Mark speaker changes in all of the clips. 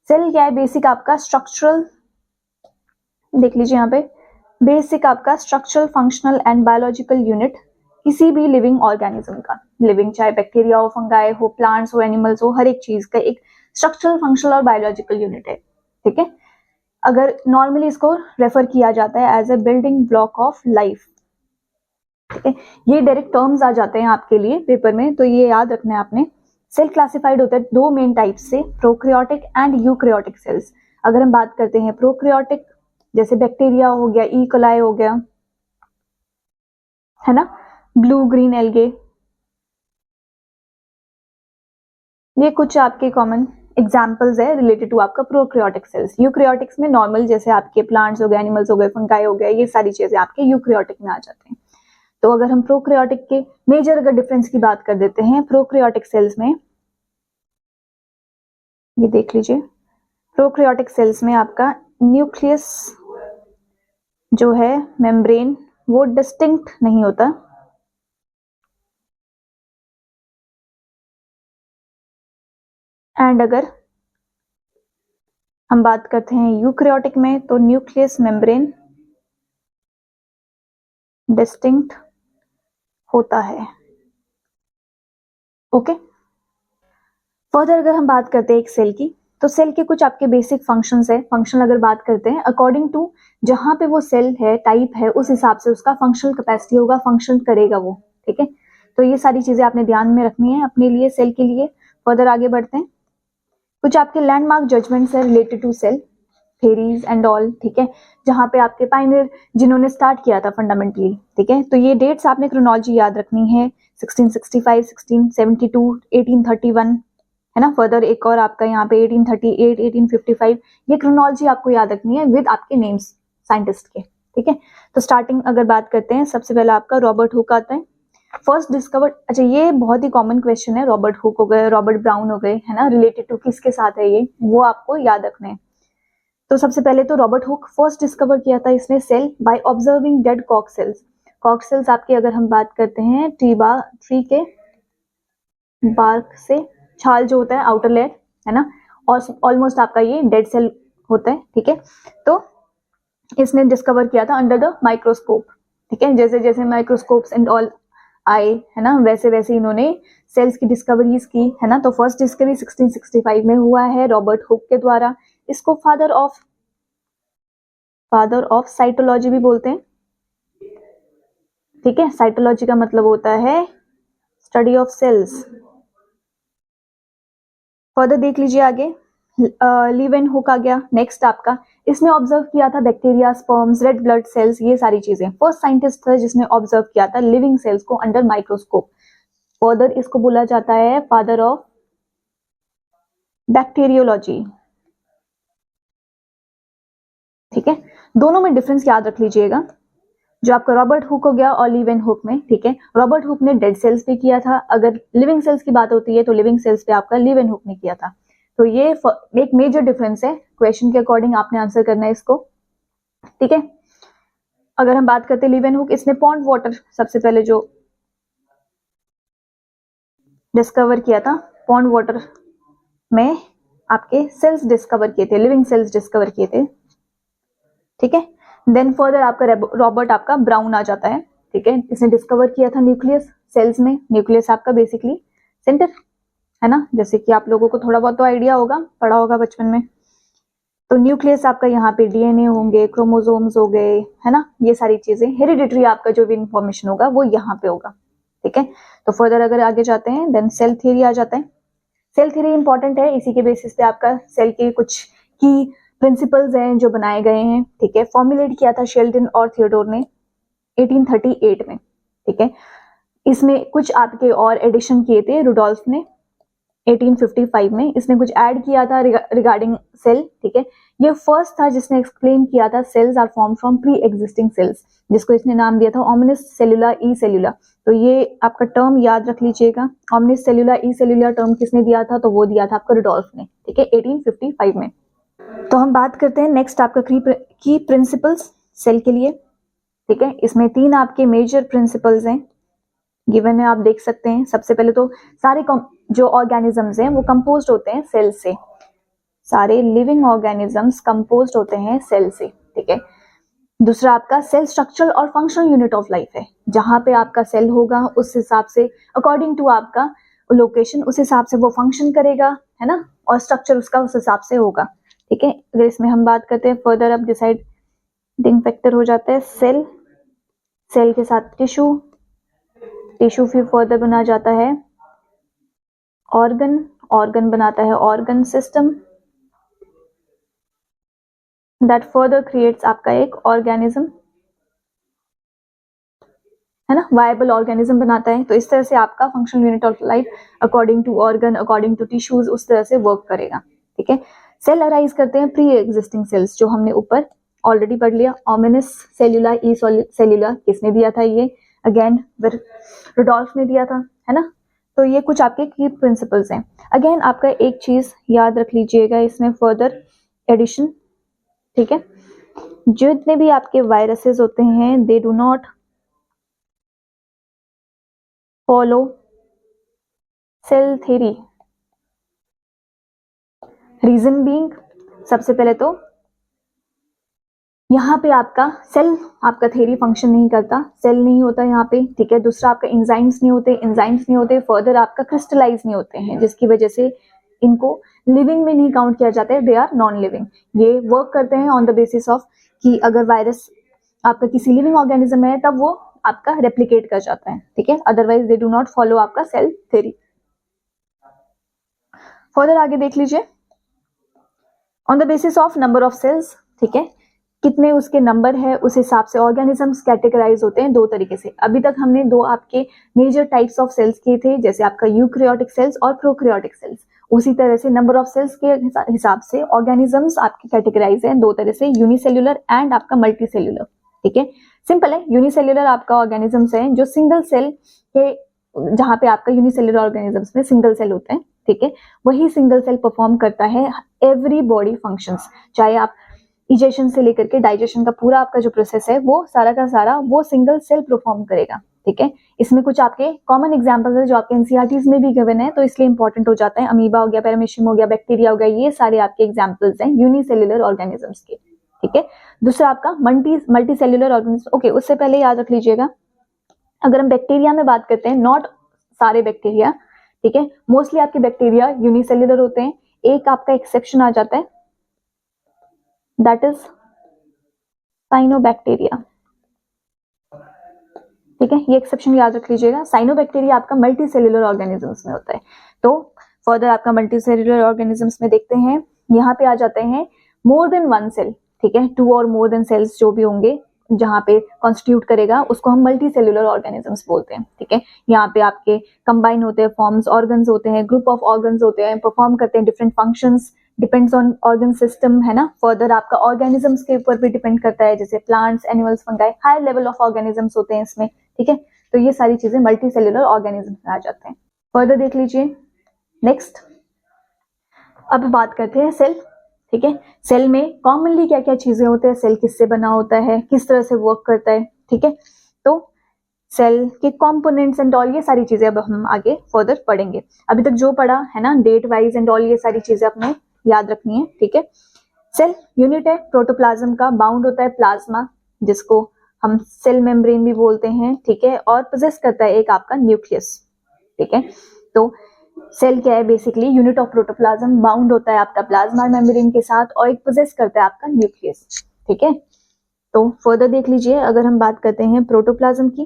Speaker 1: Cell क्या है? Basic आपका स्ट्रक्चरल, देख लीजिए यहाँ पे, बेसिक आपका structural, functional and biological unit किसी भी लिविंग ऑर्गेनिज्म का, लिविंग चाहे बैक्टीरिया हो, फंगाई हो, प्लांट्स हो, एनिमल्स हो, हर एक चीज का एक स्ट्रक्चरल, फंक्शनल और बायोलॉजिकल यूनिट है, ठीक है। अगर नॉर्मली इसको रेफर किया जाता है as a building block of life, ठीक है। ये डायरेक्ट टर्म्स आ जाते हैं आपके लिए पेपर में, तो ये याद रखना है आपने। सेल क्लासिफाइड होता है दो मेन टाइप से, प्रोक्रियोटिक एंड यूक्रियोटिक सेल्स। अगर हम बात करते हैं प्रोक्रियोटिक, जैसे बैक्टीरिया हो गया, ई कोलाई हो गया, है ना, ब्लू ग्रीन एल्गे, ये कुछ आपके कॉमन एग्जाम्पल्स है रिलेटेड टू आपका प्रोक्रियोटिक सेल्स। यूक्रियोटिक्स में नॉर्मल जैसे आपके प्लांट्स हो गए, एनिमल्स हो गए, फंगाई हो गए, ये सारी चीजें आपके यूक्रियोटिक में आ जाते हैं। तो अगर हम प्रोक्रियोटिक के मेजर अगर डिफरेंस की बात कर देते हैं प्रोक्रियोटिक सेल्स में, ये देख लीजिए, प्रोक्रियोटिक सेल्स में आपका न्यूक्लियस जो है, मेम्ब्रेन, वो डिस्टिंक्ट नहीं होता, एंड अगर हम बात करते हैं यूक्रियोटिक में, तो न्यूक्लियस, मेम्ब्रेन डिस्टिंक्ट होता है। ओके, फर्दर अगर हम बात करते हैं एक सेल की, तो सेल के कुछ आपके बेसिक फंक्शंस है। फंक्शन अगर बात करते हैं, अकॉर्डिंग टू जहां पे वो सेल है, टाइप है, उस हिसाब से उसका फंक्शनल कैपेसिटी होगा, फंक्शन करेगा वो, ठीक है। तो ये सारी चीजें आपने ध्यान में रखनी है अपने लिए, सेल के लिए। फर्दर आगे बढ़ते हैं, कुछ आपके लैंडमार्क जजमेंट्स है related to cell theories and all, ठीक है, जहां पे आपके पायनियर जिन्होंने स्टार्ट किया था फंडामेंटली, ठीक है। तो ये डेट्स आपने क्रोनोलॉजी याद रखनी है, 1665, 1672, 1831, है ना। फर्दर एक और आपका यहाँ पे 1838, 1855, ये क्रोनोलॉजी आपको याद रखनी है विद आपके नेम्स साइंटिस्ट के, ठीक है। तो स्टार्टिंग अगर बात करते हैं, सबसे पहले आपका रॉबर्ट हुक आता है, फर्स्ट डिस्कवर्ड। अच्छा, ये बहुत ही कॉमन क्वेश्चन है, रॉबर्ट हुक हो गए, रॉबर्ट ब्राउन हो गए, है ना, रिलेटेड टू किसके साथ है ये, वो आपको याद रखना है। तो सबसे पहले तो रॉबर्ट हुक फर्स्ट डिस्कवर किया था इसने सेल बाय ऑब्जर्विंग डेड कॉक सेल्स। कॉक सेल्स आपके अगर हम बात करते हैं, ट्री के बार्क से छाल जो होता है, आउटर लेयर, है ना, और ऑलमोस्ट आपका ये डेड सेल होता है, ठीक है। तो इसने डिस्कवर किया था अंडर द माइक्रोस्कोप, ठीक है। जैसे जैसे माइक्रोस्कोप्स एंड ऑल आए, है ना, वैसे वैसे इन्होंने सेल्स की डिस्कवरीज की, है ना। तो फर्स्ट डिस्कवरी 1665 में हुआ है रॉबर्ट हुक के द्वारा। इसको फादर ऑफ साइटोलॉजी भी बोलते हैं, ठीक है। साइटोलॉजी का मतलब होता है स्टडी ऑफ सेल्स। फर्दर देख लीजिए आगे, लीवेनहुक आ गया नेक्स्ट आपका, इसने ऑब्जर्व किया था bacteria, sperms, red blood cells, ये सारी चीजें। फर्स्ट साइंटिस्ट था जिसने ऑब्जर्व किया था लिविंग सेल्स को अंडर माइक्रोस्कोप। फर्दर इसको बोला जाता है फादर ऑफ बैक्टीरियोलॉजी, ठीक है। दोनों में डिफरेंस याद रख लीजिएगा, जो आपका रॉबर्ट हुक हो गया और लीवेनहुक में, ठीक है। रॉबर्ट हुक ने डेड सेल्स पे किया था, अगर लिविंग सेल्स की बात होती है तो लिविंग सेल्स पे आपका लीवेनहुक ने किया था। तो ये एक मेजर डिफरेंस है, क्वेश्चन के अकॉर्डिंग आपने आंसर करना है इसको, ठीक है। अगर हम बात करते हैं लीवेनहुक, इसने पॉन्ड वाटर सबसे पहले जो डिस्कवर किया था, पॉन्ड वाटर में आपके सेल्स डिस्कवर किए थे, लिविंग सेल्स डिस्कवर किए थे, ठीक है। देन फर्दर आपका रॉबर्ट आपका ब्राउन आ जाता है, ठीक है। इसने डिस्कवर किया था न्यूक्लियस सेल्स में, न्यूक्लियस आपका बेसिकली सेंटर, है ना, जैसे कि आप लोगों को थोड़ा बहुत तो आइडिया होगा, पढ़ा होगा बचपन में। तो न्यूक्लियस आपका यहाँ पे डीएनए होंगे, क्रोमोसोम्स हो गए, है ना, ये सारी चीजें, हेरिडिटरी आपका जो भी इंफॉर्मेशन होगा वो यहाँ पे होगा, ठीक है। तो फर्दर अगर आगे जाते हैं, देन सेल थ्योरी आ जाता है। सेल थ्योरी इंपॉर्टेंट है, इसी के बेसिस पे आपका सेल के कुछ की प्रिंसिपल्स हैं जो बनाए गए हैं, ठीक है। फॉर्मुलेट किया था शेल्डन और थियोडोर ने 1838 में, ठीक है। इसमें कुछ आपके और एडिशन किए थे रुडोल्फ ने 1855 में, इसने कुछ ऐड किया था रिगार्डिंग सेल, ठीक है। ये फर्स्ट था जिसने एक्सप्लेन किया था cells are form from pre existing cells, जिसको इसने नाम दिया था ओमनिस सेलुला ई सेलुला। तो ये आपका टर्म याद रख लीजिएगा, ओमनिस सेलुला ई सेलुला टर्म किसने दिया था, तो वो दिया था आपका रुडोल्फ ने, ठीक है, 1855 में। तो हम बात करते हैं नेक्स्ट आपका की प्रिंसिपल्स सेल के लिए, ठीक है। इसमें 3 आपके मेजर प्रिंसिपल्स हैं, गिवन है, आप देख सकते हैं। सबसे पहले तो सारे जो ऑर्गेनिजम्स हैं वो कंपोज्ड होते हैं सेल से। सारे लिविंग ऑर्गेनिजम्स कंपोज्ड होते हैं सेल से, ठीक है। दूसरा आपका सेल स्ट्रक्चरल और फंक्शनल यूनिट ऑफ लाइफ है, जहां पे आपका सेल होगा उस हिसाब से अकॉर्डिंग टू आपका लोकेशन उस हिसाब से वो फंक्शन करेगा, है ना, और स्ट्रक्चर उसका उस हिसाब से होगा, ठीक है। अगर इसमें हम बात करते हैं फर्दर, अब डिसाइडिंग फैक्टर हो जाता है सेल, सेल के साथ टिश्यू, टिश्यू फिर फर्दर बना जाता है ऑर्गन, ऑर्गन बनाता है organ system, that further creates आपका एक ऑर्गेनिज्म, है ना, वायबल ऑर्गेनिज्म बनाता है। तो इस तरह से आपका functional unit of life according to organ, according to tissues उस तरह से वर्क करेगा, ठीक है। सेल अराइज करते हैं प्री एग्जिस्टिंग सेल्स, जो हमने ऊपर ऑलरेडी पढ़ लिया, ओमिनस सेल्यूला, ई सेल्यूला किसने दिया था, ये अगेन रुडोल्फ ने दिया था, है ना। तो ये कुछ आपके की प्रिंसिपल्स हैं। अगेन आपका एक चीज याद रख लीजिएगा इसमें फर्दर एडिशन, ठीक है, जितने भी आपके वायरसेस होते हैं they do not follow cell theory. Reason being, सबसे पहले तो यहाँ पे आपका सेल आपका थ्योरी फंक्शन नहीं करता, सेल नहीं होता यहाँ पे, ठीक है। दूसरा आपका एंजाइम्स नहीं होते, एंजाइम्स नहीं होते, फर्दर आपका क्रिस्टलाइज नहीं होते हैं, जिसकी वजह से इनको लिविंग में नहीं काउंट किया जाता है, दे आर नॉन लिविंग। ये वर्क करते हैं ऑन द बेसिस ऑफ कि अगर वायरस आपका किसी लिविंग ऑर्गेनिज्म है तब वो आपका रेप्लिकेट कर जाता है, ठीक है, otherwise they do not follow आपका सेल थ्योरी। फर्दर आगे देख लीजिए, on the basis of number of cells, ठीक है, कितने उसके नंबर है उस हिसाब से ऑर्गेनिजम्स कैटेगराइज होते हैं दो तरीके से। अभी तक हमने दो आपके मेजर टाइप्स ऑफ सेल्स किए थे, जैसे आपका यूकैरियोटिक सेल्स और प्रोकैरियोटिक सेल्स। उसी तरह से नंबर ऑफ सेल्स के हिसाब से ऑर्गेनिजम्स आपके कैटेगराइज हैं दो तरह से, यूनिसेल्युलर एंड आपका मल्टीसेल्युलर, ठीक है। सिंपल है, यूनिसेल्युलर आपका ऑर्गेनिजम्स हैं जो सिंगल सेल के, जहां पे आपका यूनिसेल्युलर ऑर्गेनिजम्स में सिंगल सेल होते हैं, ठीक है, वही सिंगल सेल परफॉर्म करता है एवरी बॉडी फंक्शंस, चाहे आप इजेशन से लेकर के डाइजेशन का पूरा आपका जो प्रोसेस है वो सारा का सारा वो सिंगल सेल परफॉर्म करेगा, ठीक है। इसमें कुछ आपके कॉमन एग्जांपल्स है जो आपके एनसीईआरटीज में भी गिवन है, तो इसलिए इंपॉर्टेंट हो जाता है। अमीबा हो गया, पैरामीशियम हो गया, बैक्टीरिया हो गया, ये सारे आपके एग्जांपल्स हैं यूनिसेल्युलर ऑर्गेनिजम्स के, ठीक है। दूसरा आपका मल्टीसेल्युलर ऑर्गेनिज्म, ओके, उससे पहले याद रख लीजिएगा, अगर हम बैक्टीरिया में बात करते हैं, नॉट सारे बैक्टीरिया, ठीक है, मोस्टली आपके बैक्टीरिया यूनिसेल्युलर होते हैं। एक आपका एक्सेप्शन आ जाता है, दैट इज साइनोबैक्टीरिया, ठीक है, ये एक्सेप्शन याद रख लीजिएगा। साइनोबैक्टीरिया आपका मल्टीसेल्युलर ऑर्गेनिजम्स में होता है। तो फर्दर आपका मल्टीसेल्युलर ऑर्गेनिजम्स में देखते हैं, यहाँ पे आ जाते हैं मोर देन वन सेल, ठीक है, टू और मोर देन सेल्स जो भी होंगे जहाँ पे कॉन्स्टिट्यूट करेगा उसको हम मल्टीसेल्युलर ऑर्गेनिजम्स बोलते हैं, ठीक है। यहाँ पे आपके कंबाइन होते हैं फॉर्म्स, ऑर्गन्स होते हैं, ग्रुप ऑफ ऑर्गन्स होते हैं, परफॉर्म करते हैं different functions, depends on organ system, है ना। फर्दर आपका ऑर्गेनिजम्स के ऊपर भी डिपेंड करता है, जैसे plants, animals, fungi, high level of organisms होते हैं इसमें, ठीक है। तो ये सारी चीजें मल्टीसेल्युलर ऑर्गेनिज्म में आ जाते हैं। फर्दर देख लीजिए नेक्स्ट, अब बात करते हैं सेल, ठीक है। सेल में कॉमनली क्या क्या चीजें होते हैं, सेल किससे बना होता है, किस तरह से वर्क करता है, ठीक है। तो सेल के कंपोनेंट्स एंड ऑल ये सारी चीजें अब हम आगे फर्दर पढ़ेंगे। अभी तक जो पढ़ा है ना, डेट वाइज एंड ऑल ये सारी चीजें अपने याद रखनी है, ठीक है। सेल यूनिट है प्रोटोप्लाज्म का, बाउंड होता है प्लाज्मा, जिसको हम सेल मेम्ब्रेन भी बोलते हैं, ठीक है, और पोजेस करता है एक आपका न्यूक्लियस, ठीक है। तो सेल क्या है, basically unit of protoplasm, bound होता है आपका प्लाज्मा मेम्ब्रेन के साथ और एक पोजेस करता है आपका न्यूक्लियस, ठीक है। तो फर्दर देख लीजिए, अगर हम बात करते हैं प्रोटोप्लाज्म की,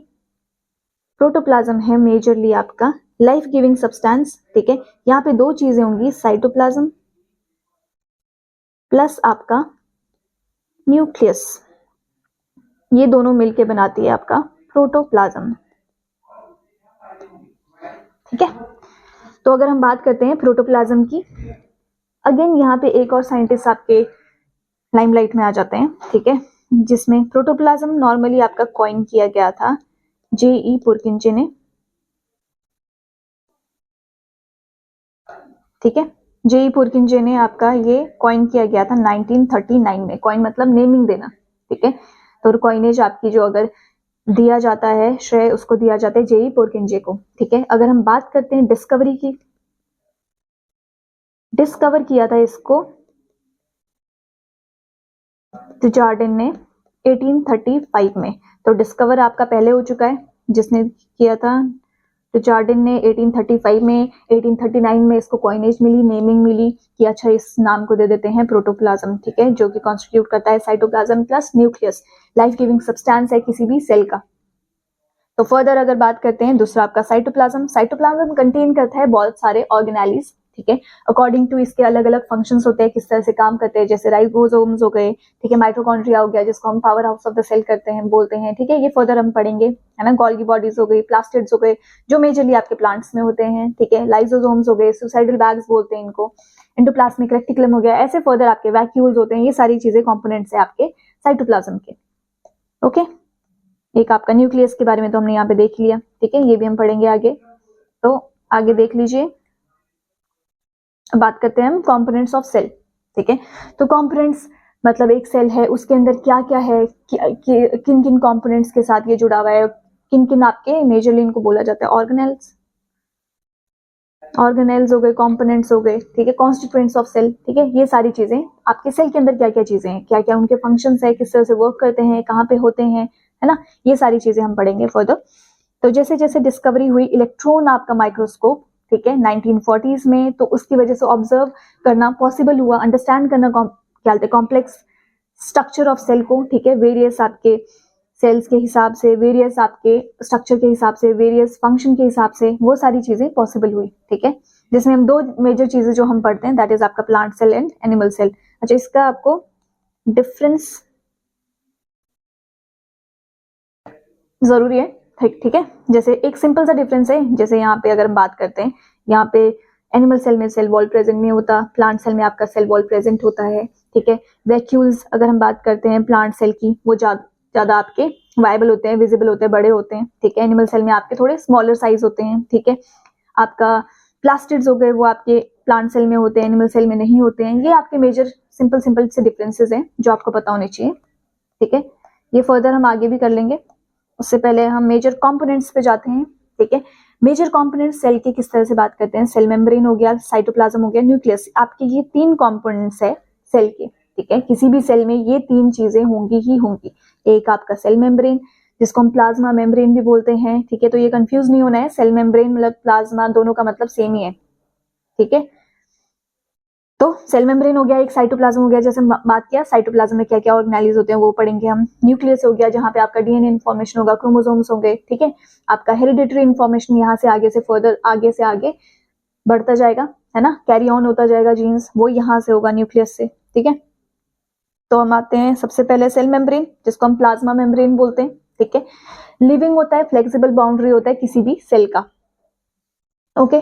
Speaker 1: प्रोटोप्लाज्म है मेजरली आपका लाइफ गिविंग सब्सटेंस, ठीक है। यहाँ पे दो चीजें होंगी, साइटोप्लाज्म प्लस आपका न्यूक्लियस, ये दोनों मिलके बनाती है आपका प्रोटोप्लाज्म, ठीक है। तो अगर हम बात करते हैं प्रोटोप्लाज्म की, अगेन यहाँ पे एक और साइंटिस्ट आपके लाइमलाइट में आ जाते हैं, ठीक है, जिसमें प्रोटोप्लाज्म नॉर्मली आपका कॉइन किया गया था J.E. पुरकिंजे ने, ठीक है। J.E. पुरकिंजे ने आपका ये कॉइन किया गया था 1939 में, कॉइन मतलब नेमिंग देना, ठीक है। तो कॉइनेज आपकी जो अगर दिया जाता है श्रेय उसको दिया जाता है J.E. पुरकिंजे को, ठीक है। अगर हम बात करते हैं डिस्कवरी की, डिस्कवर किया था इसको रिचार्डिन ने 1835 में। तो डिस्कवर आपका पहले हो चुका है, जिसने किया था रिचार्डिन ने 1835 में। 1839 में इसको कॉइनेज मिली, नेमिंग मिली कि अच्छा इस नाम को दे देते हैं प्रोटोप्लाज्म, ठीक है, जो कि कॉन्स्टिट्यूट करता है cytoplasm plus nucleus, life giving substance है किसी भी सेल का। तो फर्दर अगर बात करते हैं, दूसरा आपका साइटोप्लाज्म। साइटोप्लाज्म कंटेन करता है बहुत सारे ऑर्गेनेलिज, ठीक है, अकॉर्डिंग टू इसके अलग अलग फंक्शंस होते हैं, किस तरह से काम करते हैं, जैसे राइबोसोम्स हो गए, ठीक है, माइटोकॉन्ड्रिया हो गया जिसको हम power house of the cell करते हैं बोलते हैं, ठीक है, ये फर्दर हम पढ़ेंगे, है ना। गोल्गी बॉडीज हो गई, प्लास्टिड्स हो गए जो मेजरली आपके प्लांट्स में होते हैं, ठीक है, लाइसोसोम्स हो गए, सुसाइडल बैग्स बोलते हैं इनको, एंडोप्लाज्मिक रेटिकुलम हो गया, ऐसे फर्दर आपके वैक्यूल्स होते हैं, ये सारी चीजें कंपोनेंट्स है आपके साइटोप्लाज्म के। ओके, एक आपका न्यूक्लियस के बारे में तो हमने यहाँ पे देख लिया, ठीक है, ये भी हम पढ़ेंगे आगे। तो आगे देख लीजिए, बात करते हैं हम कंपोनेंट्स ऑफ सेल, ठीक है। तो कंपोनेंट्स मतलब एक सेल है उसके अंदर क्या क्या है, किन किन कंपोनेंट्स के साथ ये जुड़ा हुआ है, किन किन आपके मेजरली इनको बोला जाता है ऑर्गेनेल्स, ऑर्गेनेल्स हो गए, कंपोनेंट्स हो गए, ठीक है, कॉन्स्टिट्यूएंट्स ऑफ सेल, ठीक है, ये सारी चीजें आपके सेल के अंदर क्या क्या चीजें हैं, क्या क्या उनके फंक्शंस है, किस तरह से वर्क करते हैं, कहाँ पे होते हैं, है ना, ये सारी चीजें हम पढ़ेंगे फर्दर। तो जैसे जैसे डिस्कवरी हुई इलेक्ट्रॉन आपका माइक्रोस्कोप, ठीक है, 1940s में, तो उसकी वजह से ऑब्जर्व करना पॉसिबल हुआ, अंडरस्टैंड करना क्या बोलते हैं कॉम्प्लेक्स स्ट्रक्चर ऑफ सेल को, ठीक है, वेरियस आपके सेल्स के हिसाब से, वेरियस आपके स्ट्रक्चर के हिसाब से, वेरियस फंक्शन के हिसाब से, वो सारी चीजें पॉसिबल हुई, ठीक है, जिसमें हम दो मेजर चीजें जो हम पढ़ते हैं दैट इज आपका plant cell and animal cell. अच्छा, इसका आपको डिफरेंस जरूरी है, ठीक है, जैसे एक सिंपल सा डिफरेंस है, जैसे यहाँ पे अगर हम बात करते हैं, यहाँ पे एनिमल सेल में सेल वॉल प्रेजेंट नहीं होता, प्लांट सेल में आपका सेल वॉल प्रेजेंट होता है, ठीक है। वैक्यूल्स अगर हम बात करते हैं प्लांट सेल की, वो ज्यादा आपके वायबल होते हैं, विजिबल होते हैं, बड़े होते हैं, ठीक है। एनिमल सेल में आपके थोड़े स्मॉलर साइज होते हैं, ठीक है। आपका प्लास्टिड्स हो गए वो आपके प्लांट सेल में होते हैं, एनिमल सेल में नहीं होते हैं। ये आपके मेजर सिंपल सिंपल से डिफरेंसेस हैं जो आपको पता होने चाहिए, ठीक है। ये फर्दर हम आगे भी कर लेंगे, उससे पहले हम मेजर कंपोनेंट्स पे जाते हैं, ठीक है। मेजर कंपोनेंट्स सेल के किस तरह से बात करते हैं, सेल मेम्ब्रेन हो गया, साइटोप्लाज्म हो गया, न्यूक्लियस, आपके ये तीन कंपोनेंट्स है सेल के, ठीक है। किसी भी सेल में ये तीन चीजें होंगी ही होंगी। एक आपका सेल मेम्ब्रेन जिसको हम प्लाज्मा मेम्ब्रेन भी बोलते हैं, ठीक है, तो ये कंफ्यूज नहीं होना है, सेल मेम्ब्रेन मतलब प्लाज्मा दोनों का मतलब सेम ही है, ठीक है। तो सेल मेम्ब्रेन हो गया, एक साइटोप्लाज्म हो गया, जैसे बात किया साइटोप्लाज्म में क्या क्या ऑर्गेनेलिज होते हैं वो पढ़ेंगे हम। न्यूक्लियस हो गया जहां पे आपका डीएनए इन्फॉर्मेशन होगा, क्रोमोसोम्स होंगे, ठीक है, आपका हेरिडिटरी इन्फॉर्मेशन यहाँ से आगे से फर्दर आगे से आगे बढ़ता जाएगा, है ना, कैरी ऑन होता जाएगा जीन्स, वो यहाँ से होगा न्यूक्लियस से, ठीक है। तो हम आते हैं सबसे पहले सेल मेम्ब्रेन जिसको हम प्लाज्मा मेम्ब्रेन बोलते हैं, ठीक है। लिविंग होता है, फ्लेक्सिबल बाउंड्री होता है किसी भी सेल का, ओके।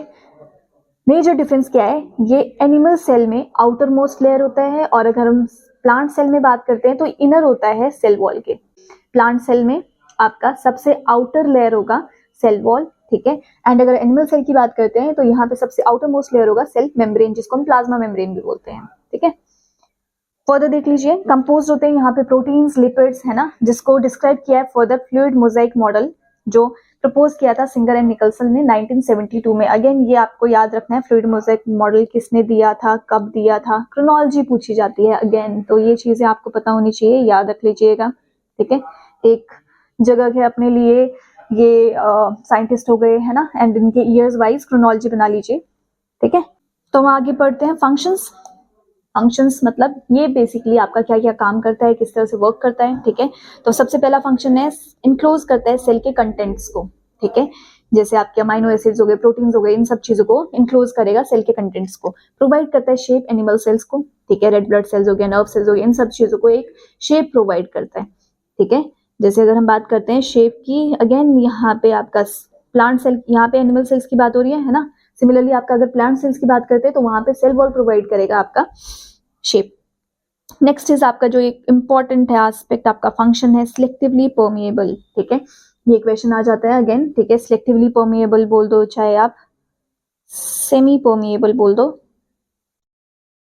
Speaker 1: मेजर डिफरेंस क्या है, ये एनिमल सेल में आउटर मोस्ट लेयर होता है, और अगर हम प्लांट सेल में बात करते हैं तो इनर होता है सेल वॉल के। प्लांट सेल में आपका सबसे आउटर लेयर होगा सेल वॉल, ठीक है, एंड अगर एनिमल सेल की बात करते हैं तो यहाँ पे सबसे आउटर मोस्ट लेयर होगा सेल मेम्ब्रेन जिसको हम प्लाज्मा मेम्ब्रेन भी बोलते हैं, ठीक है। फर्दर देख लीजिए, कंपोज होते हैं यहाँ पे प्रोटीन्स, लिपिड्स, है ना, जिसको डिस्क्राइब किया है फर्दर फ्लूइड मोजाइक मॉडल जो प्रपोज किया था सिंगर एंड निकलसन ने 1972 में। अगेन ये आपको याद रखना है, फ्लूइड मोजाइक मॉडल किसने दिया था, कब दिया था, क्रोनोलॉजी पूछी जाती है अगेन, तो ये चीजें आपको पता होनी चाहिए, याद रख लीजिएगा, ठीक है। एक जगह है अपने लिए, ये साइंटिस्ट हो गए, है ना, एंड इनके ईयर्स वाइज क्रोनोलॉजी बना लीजिए, ठीक है। तो हम आगे पढ़ते हैं फंक्शंस। फंक्शंस मतलब ये बेसिकली आपका क्या क्या काम करता है, किस तरह से वर्क करता है, ठीक है। तो सबसे पहला फंक्शन है इनक्लोज करता है सेल के कंटेंट्स को, ठीक है, जैसे आपके अमाइनो एसिड्स हो गए, प्रोटीन्स हो गए, इन सब चीजों को इनक्लोज करेगा सेल के कंटेंट्स को। प्रोवाइड करता है शेप एनिमल सेल्स को, ठीक है, रेड ब्लड सेल्स हो गए, नर्व सेल्स हो गए, इन सब चीजों को एक शेप प्रोवाइड करता है, ठीक है। जैसे अगर हम बात करते हैं शेप की, अगेन यहाँ पे आपका प्लांट सेल, यहाँ पे एनिमल सेल्स की बात हो रही है ना, सिमिलरली आपका अगर प्लांट सेल्स की बात करते हैं तो वहां पे सेल वॉल प्रोवाइड करेगा आपका शेप। नेक्स्ट इज आपका जो एक इंपॉर्टेंट है एस्पेक्ट आपका फंक्शन है सिलेक्टिवली परमिएबल, ठीक है। ये क्वेश्चन आ जाता है अगेन, ठीक है, सिलेक्टिवली परमिएबल बोल दो चाहे आप सेमी परमिएबल बोल दो,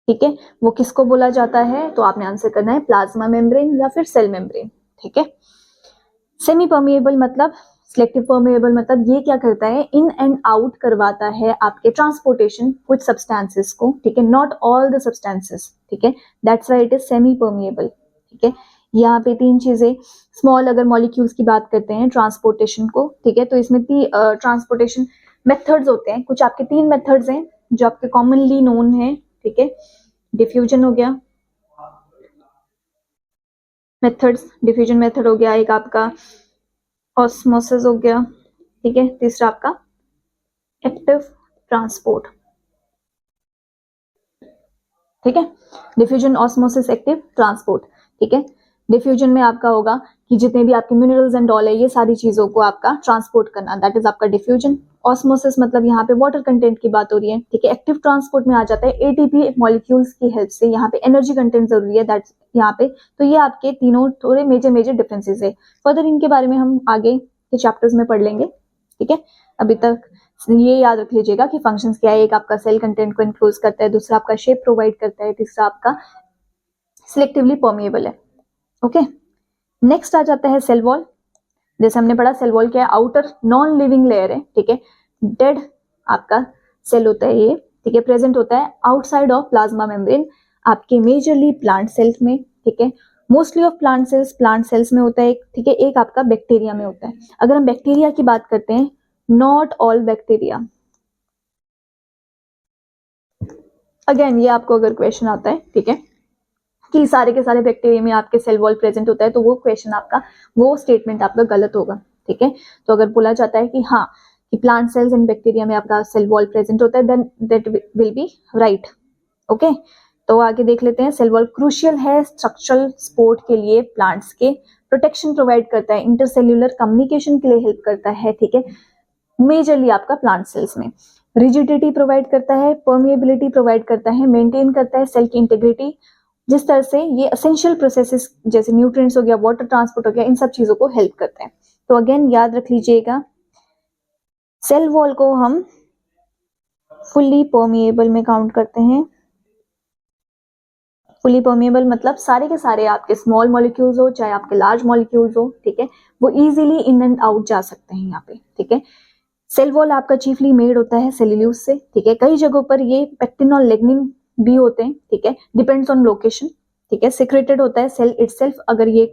Speaker 1: ठीक है, वो किसको बोला जाता है, तो आपने आंसर करना है प्लाज्मा मेम्ब्रेन या फिर सेल मेम्ब्रेन, ठीक है। सेमी परमिएबल मतलब, सिलेक्टिव परमिएबल मतलब ये क्या करता है, इन एंड आउट करवाता है आपके ट्रांसपोर्टेशन कुछ सब्सटेंसेस को, ठीक है, नॉट ऑल द सब्सटेंसेस, ठीक है, that's why it is semi permeable, ठीक है। यहाँ पे तीन चीजें, स्मॉल अगर मॉलिक्यूल्स की बात करते हैं ट्रांसपोर्टेशन को, ठीक है, तो इसमें ट्रांसपोर्टेशन मेथड्स होते हैं, कुछ आपके तीन मेथड्स हैं जो आपके कॉमनली नोन है, ठीक है। डिफ्यूजन हो गया, मेथड्स, डिफ्यूजन मेथड हो गया, एक आपका ऑस्मोसिस हो गया, ठीक है, तीसरा आपका एक्टिव ट्रांसपोर्ट, ठीक है। डिफ्यूजन, ऑस्मोसिस, एक्टिव ट्रांसपोर्ट, ठीक है। डिफ्यूजन में आपका होगा कि जितने भी आपके मिनरल्स एंड ऑल है ये सारी चीजों को आपका ट्रांसपोर्ट करना, दैट इज आपका डिफ्यूजन। ऑस्मोसिस मतलब यहाँ पे वाटर कंटेंट की बात हो रही है, ठीक है। एक्टिव ट्रांसपोर्ट में आ जाता है एटीपी मॉलिक्यूल्स की हेल्प से, यहाँ पे एनर्जी कंटेंट जरूरी है, दैट यहाँ पे। तो ये आपके तीनों थोड़े मेजर मेजर डिफरेंसेस है। फर्दर इनके बारे में हम आगे के चैप्टर्स में पढ़ लेंगे, ठीक है। अभी तक ये याद रख लीजिएगा कि फंक्शंस क्या है, एक आपका सेल कंटेंट को इनक्लोज करता है, दूसरा आपका शेप प्रोवाइड करता है, तीसरा आपका सिलेक्टिवली परमिएबल है, ओके। नेक्स्ट आ जाता है सेल वॉल। जैसे हमने पढ़ा सेल वॉल क्या है, आउटर नॉन लिविंग लेयर है, ठीक है, डेड आपका सेल होता है ये, ठीक है, प्रेजेंट होता है आउटसाइड ऑफ प्लाज्मा मेम्ब्रेन आपके मेजरली प्लांट सेल्स में, ठीक है। मोस्टली ऑफ प्लांट सेल्स में होता है, ठीक है, एक आपका बैक्टीरिया में होता है। अगर हम बैक्टीरिया की बात करते हैं, नॉट ऑल बैक्टीरिया, अगेन ये आपको अगर क्वेश्चन आता है, ठीक है, कि सारे के सारे बैक्टीरिया में आपके सेल वॉल प्रेजेंट होता है, तो वो क्वेश्चन आपका, वो स्टेटमेंट आपका गलत होगा, ठीक है। तो अगर बोला जाता है कि हाँ कि प्लांट सेल्स एंड बैक्टीरिया में आपका सेल वॉल प्रेजेंट होता है, then that will be right, okay. तो आगे देख लेते हैं। सेल वॉल क्रूशियल है स्ट्रक्चरल सपोर्ट के लिए, प्लांट्स के प्रोटेक्शन प्रोवाइड करता है, इंटरसेल्यूलर कम्युनिकेशन के लिए हेल्प करता है, ठीक है, मेजरली आपका प्लांट सेल्स में। रिजिडिटी प्रोवाइड करता है, परमिएबिलिटी प्रोवाइड करता है, मेंटेन करता है सेल की इंटीग्रिटी, जिस तरह से ये एसेंशियल प्रोसेसेस जैसे न्यूट्रिएंट्स हो गया, वाटर ट्रांसपोर्ट हो गया, इन सब चीजों को हेल्प करते हैं। तो अगेन याद रख लीजिएगा, सेल वॉल को हम फुल्ली परमिएबल में काउंट करते हैं। फुली परमिएबल मतलब सारे के सारे आपके स्मॉल मॉलिक्यूल्स हो चाहे आपके लार्ज मॉलिक्यूल्स हो, ठीक है, वो इजीली इन एंड आउट जा सकते हैं यहाँ पे, ठीक है। सेल वॉल आपका चीफली मेड होता है सेल्यूलोज से, ठीक है, कई जगहों पर ये पेक्टिन और लिग्निन भी होते हैं, ठीक है, डिपेंड्स ऑन लोकेशन, ठीक है। सिक्रेटेड होता है सेल इटसेल्फ, अगर ये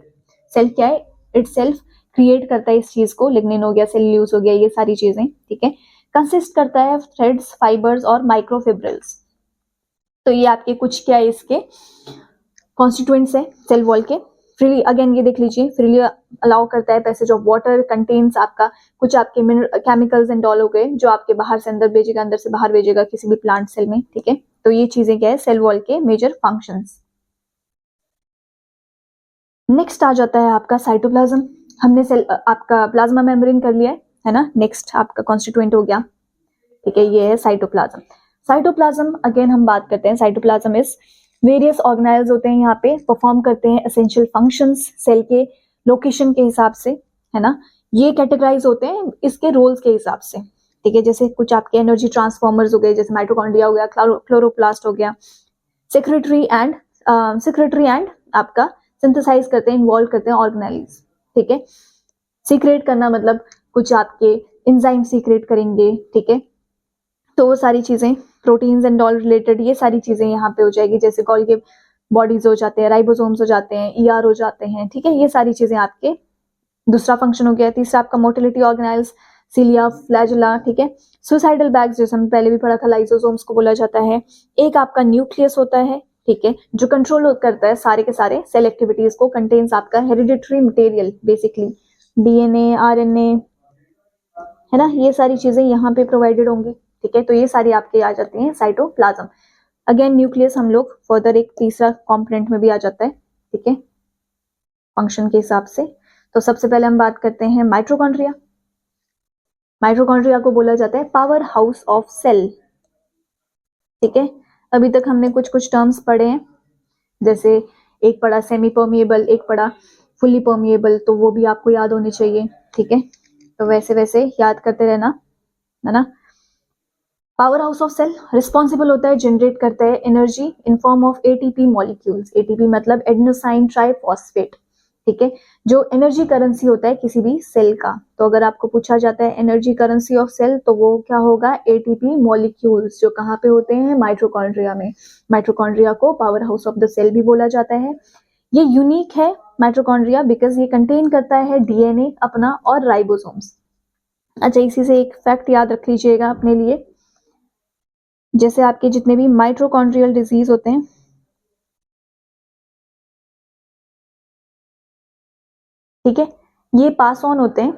Speaker 1: सेल क्या है, इटसेल्फ क्रिएट करता है इस चीज को, लिग्निन हो गया, सेल्यूलोज हो गया, ये सारी चीजें, ठीक है। कंसिस्ट करता है थ्रेड्स, फाइबर्स और माइक्रोफिब्रिल्स। तो ये आपके कुछ क्या है इसके कॉन्स्टिट्यूएंट्स है सेल वॉल के। फ्रीली, अगेन ये देख लीजिए, फ्रीली अलाउ करता है पैसेज ऑफ वाटर, कंटेन्स आपका कुछ आपके केमिकल्स एंड ऑल हो गए जो आपके बाहर से अंदर भेजेगा, अंदर से बाहर भेजेगा किसी भी प्लांट सेल में, ठीक है। तो ये चीजें क्या है सेल वॉल के मेजर फंक्शंस। नेक्स्ट आ जाता है आपका साइटोप्लाज्म। हमने सेल आपका प्लाज्मा मेम्ब्रेन कर लिया है ना, नेक्स्ट आपका कॉन्स्टिट्यूएंट हो गया, ठीक है, ये है साइटोप्लाज्म। साइटोप्लाज्म अगेन हम बात करते हैं, साइटोप्लाज्म इज वेरियस ऑर्गेनाइल्स होते हैं, यहाँ पे परफॉर्म करते हैं एसेंशियल फंक्शंस सेल के लोकेशन के हिसाब से, है ना। ये कैटेगराइज होते हैं इसके रोल्स के हिसाब से, ठीक है। जैसे कुछ आपके एनर्जी ट्रांसफॉर्मर्स हो गए, जैसे माइटोकॉन्ड्रिया हो गया, क्लोरोप्लास्ट हो गया, सेक्रेटरी एंड आपका सिंथेसाइज करते हैं, इन्वॉल्व करते हैं ऑर्गेनाइल्स, ठीक है। सीक्रेट करना मतलब कुछ आपके एंजाइम सीक्रेट करेंगे, ठीक है। तो वो सारी चीजें प्रोटीन्स एंड ऑल रिलेटेड, ये सारी चीजें यहाँ पे हो जाएगी, जैसे गोल्गी बॉडीज हो जाते हैं, राइबोसोम्स हो जाते हैं, ईआर हो जाते हैं, ठीक है, ये सारी चीजें आपके दूसरा फंक्शन हो गया। तीसरा आपका मोटिलिटी ऑर्गेनाइल्स, सिलिया, फ्लैजुला, ठीक है। सुसाइडल बैग्स जैसे हमने पहले भी पढ़ा था, लाइसोसोम्स को बोला जाता है। एक आपका न्यूक्लियस होता है, ठीक है, जो कंट्रोल करता है सारे के सारे सेल एक्टिविटीज को, कंटेन्स आपका hereditary material, basically DNA, RNA, है ना, ये सारी चीजें यहाँ पे प्रोवाइडेड होंगी, ठीक है। तो ये सारी आपके आ जाती हैं साइटोप्लाज्म। अगेन न्यूक्लियस हम लोग फर्दर एक तीसरा कंपोनेंट में भी आ जाता है, ठीक है, फंक्शन के हिसाब से। तो सबसे पहले हम बात करते हैं माइटोकॉन्ड्रिया। माइटोकॉन्ड्रिया को बोला जाता है पावर हाउस ऑफ सेल, ठीक है। अभी तक हमने कुछ कुछ टर्म्स पढ़े हैं, जैसे एक पढ़ा सेमी परमिएबल, एक पढ़ा फुली परमिएबल, तो वो भी आपको याद होनी चाहिए, ठीक है। तो वैसे वैसे याद करते रहना, है ना। Power house of cell responsible होता है, जनरेट करता है energy in form of ATP molecules. ATP मतलब एडेनोसाइन ट्राइफॉस्फेट, ठीक है, जो एनर्जी करेंसी होता है किसी भी सेल का। तो अगर आपको पूछा जाता है एनर्जी करेंसी ऑफ सेल, तो वो क्या होगा, एटीपी मॉलिक्यूल्स, जो कहाँ पे होते हैं, माइटोकॉन्ड्रिया में। माइटोकॉन्ड्रिया को power house of the cell भी बोला जाता है। ये यूनिक है माइटोकॉन्ड्रिया बिकॉज ये कंटेन करता है डीएनए अपना और राइबोसोम्स। अच्छा, इसी से एक फैक्ट याद रख लीजिएगा अपने लिए, जैसे आपके जितने भी माइटोकॉन्ड्रियल डिजीज होते हैं, ठीक है, ये पास ऑन होते हैं,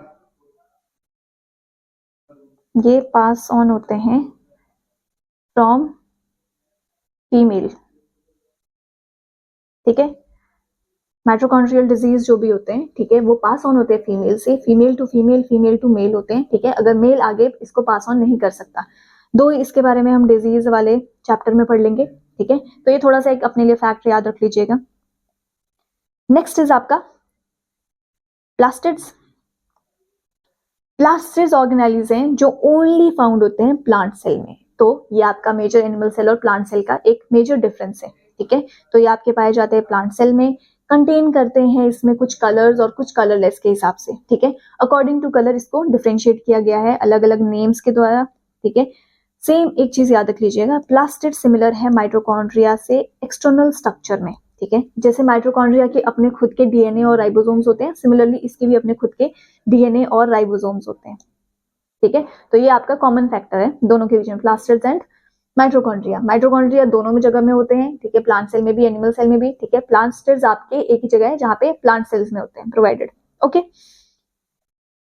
Speaker 1: ये पास ऑन होते हैं फ्रॉम फीमेल, ठीक है, माइटोकॉन्ड्रियल डिजीज जो भी होते हैं, ठीक है, वो पास ऑन होते हैं फीमेल से, फीमेल टू मेल होते हैं, ठीक है, अगर मेल आगे इसको पास ऑन नहीं कर सकता। दो इसके बारे में हम डिजीज वाले चैप्टर में पढ़ लेंगे, ठीक है, तो ये थोड़ा सा एक अपने लिए फैक्ट याद रख लीजिएगा। नेक्स्ट इज आपका प्लास्टिड्स। प्लास्टिड्स ऑर्गेनेल्स हैं जो ओनली फाउंड होते हैं प्लांट सेल में, तो ये आपका मेजर एनिमल सेल और प्लांट सेल का एक मेजर डिफरेंस है, ठीक है, तो ये आपके पाए जाते हैं प्लांट सेल में, कंटेन करते हैं इसमें कुछ कलर्स और कुछ कलरलेस के हिसाब से, ठीक है, अकॉर्डिंग टू कलर इसको डिफरेंशिएट किया गया है अलग अलग नेम्स के द्वारा, ठीक है। सेम एक चीज याद रख लीजिएगा, प्लास्टिड सिमिलर है माइटोकॉन्ड्रिया से एक्सटर्नल स्ट्रक्चर में, ठीक है, जैसे माइटोकॉन्ड्रिया के अपने खुद के डीएनए और राइबोसोम्स होते हैं, सिमिलरली इसके भी अपने खुद के डीएनए और राइबोसोम्स होते हैं, ठीक है, तो ये आपका कॉमन फैक्टर है दोनों के बीच में, प्लास्टिड्स एंड माइटोकॉन्ड्रिया। माइटोकॉन्ड्रिया दोनों में जगह में होते हैं, ठीक है, प्लांट सेल में भी एनिमल सेल में भी, ठीक है, प्लास्टिड्स आपके एक ही जगह है जहां पे प्लांट सेल्स में होते हैं provided, okay.